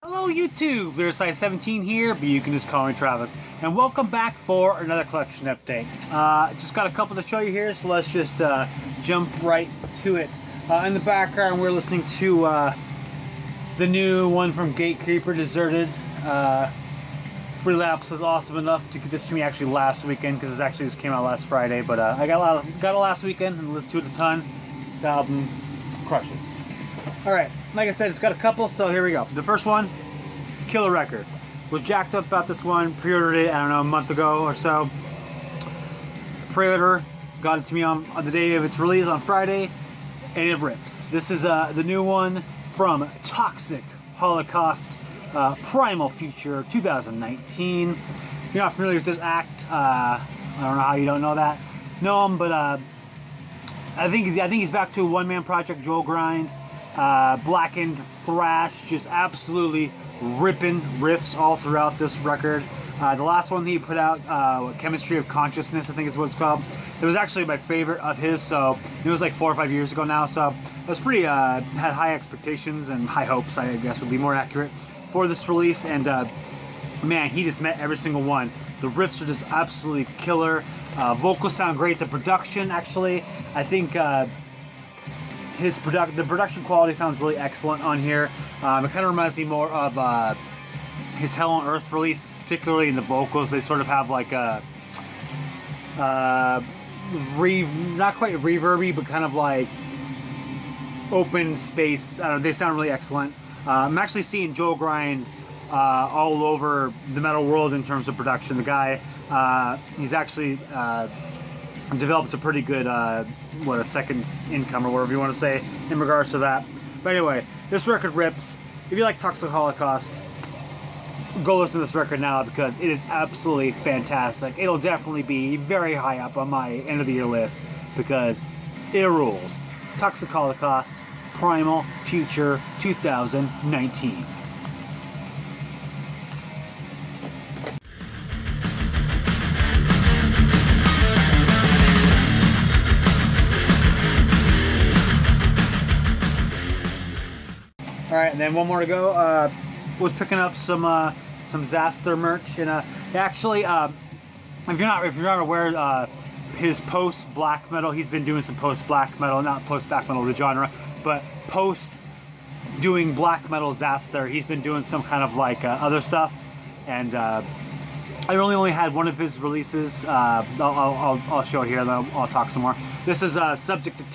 Hello YouTube, there's size 17 here, but you can just call me Travis. And welcome back for another collection update. Just got a couple to show you here, so let's just jump right to it. In the background we're listening to the new one from Gatecreeper, Deserted. Relapse was awesome enough to get this to me actually last weekend, because it actually just came out last Friday, but I got it last weekend and listened to it a ton. This album crushes. Alright, like I said, it's got a couple, so here we go. The first one, killer record. Was jacked up about this one, pre-ordered it, I don't know, a month ago or so. Pre-order, got it to me on the day of its release on Friday, and it rips. This is the new one from Toxic Holocaust, Primal Future 2019. If you're not familiar with this act, I don't know how you don't know that. Know him, but I think he's back to a one-man project, Joel Grind. Blackened thrash, just absolutely ripping riffs all throughout this record. The last one that he put out, Chemistry of Consciousness, I think is what it's called. It was actually my favorite of his, so it was like 4 or 5 years ago now, so I was pretty, had high expectations and high hopes, I guess would be more accurate, for this release, and man, he just met every single one. The riffs are just absolutely killer. Vocals sound great. The production, actually, I think the production quality sounds really excellent on here. It kind of reminds me more of his Hell on Earth release, particularly in the vocals. They sort of have like a not quite reverby, but kind of like open space. I don't know, they sound really excellent. I'm actually seeing Joel Grind all over the metal world in terms of production. The guy, he's actually developed a pretty good, a second income or whatever you want to say in regards to that. But anyway, this record rips. If you like Toxic Holocaust, go listen to this record now, because it is absolutely fantastic. It'll definitely be very high up on my end of the year list, because it rules. Toxic Holocaust, Primal Future 2019. Alright, and then one more to go. Was picking up some Xasthur merch, and actually, if you're not aware, his post black metal, he's been doing some post black metal, not post black metal the genre, but post doing black metal Xasthur. He's been doing some kind of like other stuff, and I only had one of his releases. I'll show it here, and then I'll talk some more. This is Subject to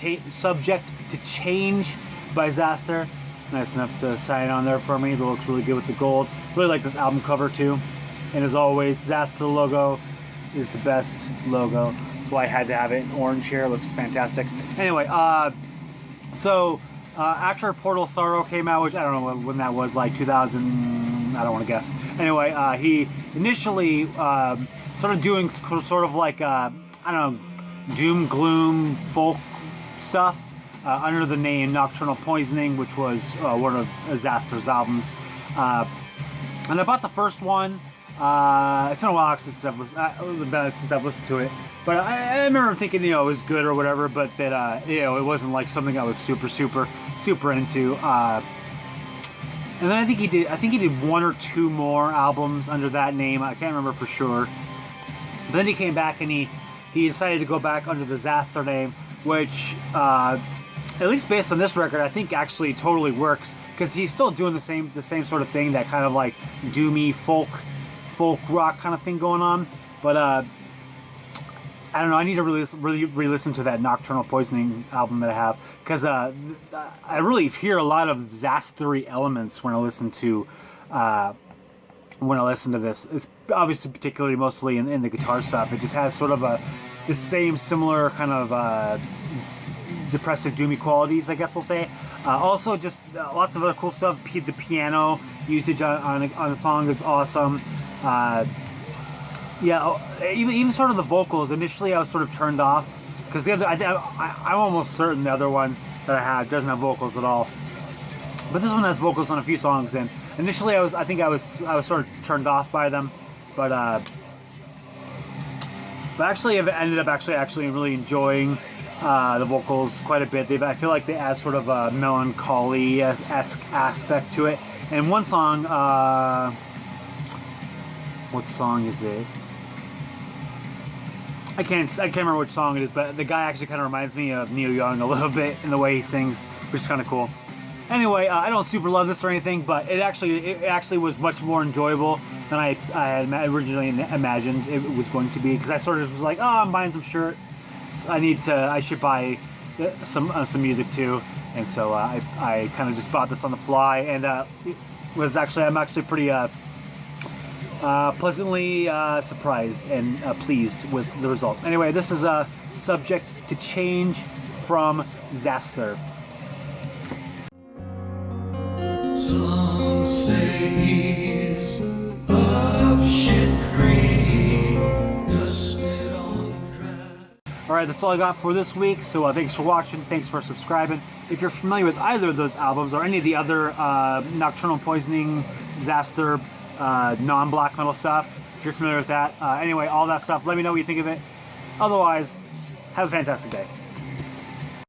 Change by Xasthur. Nice enough to sign on there for me. It looks really good with the gold. Really like this album cover too. And as always, Xasthur logo is the best logo. That's why I had to have it in orange here. It looks fantastic. Anyway, so after Portal Sorrow came out, which I don't know when that was, like 2000, I don't want to guess. Anyway, he initially started doing sort of like, I don't know, doom, gloom, folk stuff. Under the name Nocturnal Poisoning, which was one of Xasthur's albums. And I bought the first one. It's been a while since I've listened to it. But I remember thinking, it was good or whatever, but that, it wasn't like something I was super into. And then I think he did 1 or 2 more albums under that name. I can't remember for sure. But then he came back and he decided to go back under the Xasthur name, which, at least based on this record, I think actually totally works, because he's still doing the same sort of thing, that kind of like doomy folk rock kind of thing going on. But I don't know, I need to really re-listen to that Nocturnal Poisoning album that I have, because I really hear a lot of Xasthur elements when I listen to this. It's obviously particularly mostly in the guitar stuff. It just has sort of the same similar kind of depressive, doomy qualities, I guess we'll say. Also, just lots of other cool stuff. The piano usage on the song is awesome. Yeah, even sort of the vocals. Initially, I was sort of turned off, because the other, I'm almost certain the other one that I had doesn't have vocals at all. But this one has vocals on a few songs, and initially I was sort of turned off by them, but actually I've ended up actually really enjoying the vocals quite a bit. I feel like they add sort of a melancholy-esque aspect to it. And one song, what song is it? I can't remember which song it is, but the guy actually kind of reminds me of Neil Young a little bit in the way he sings, which is kind of cool. Anyway, I don't super love this or anything, but it actually was much more enjoyable than I had originally imagined it was going to be, because I sort of was like, oh, I'm buying some shirt. I should buy some music too, and so I kind of just bought this on the fly, and I'm actually pretty pleasantly surprised and pleased with the result. Anyway, this is Subject to Change from Xasthur. Some say he's of shit creek, dusted on the track. Alright, that's all I got for this week, so thanks for watching, thanks for subscribing. If you're familiar with either of those albums, or any of the other Nocturnal Poisoning, Xasthur, non-black metal stuff, if you're familiar with that, anyway, all that stuff, let me know what you think of it. Otherwise, have a fantastic day.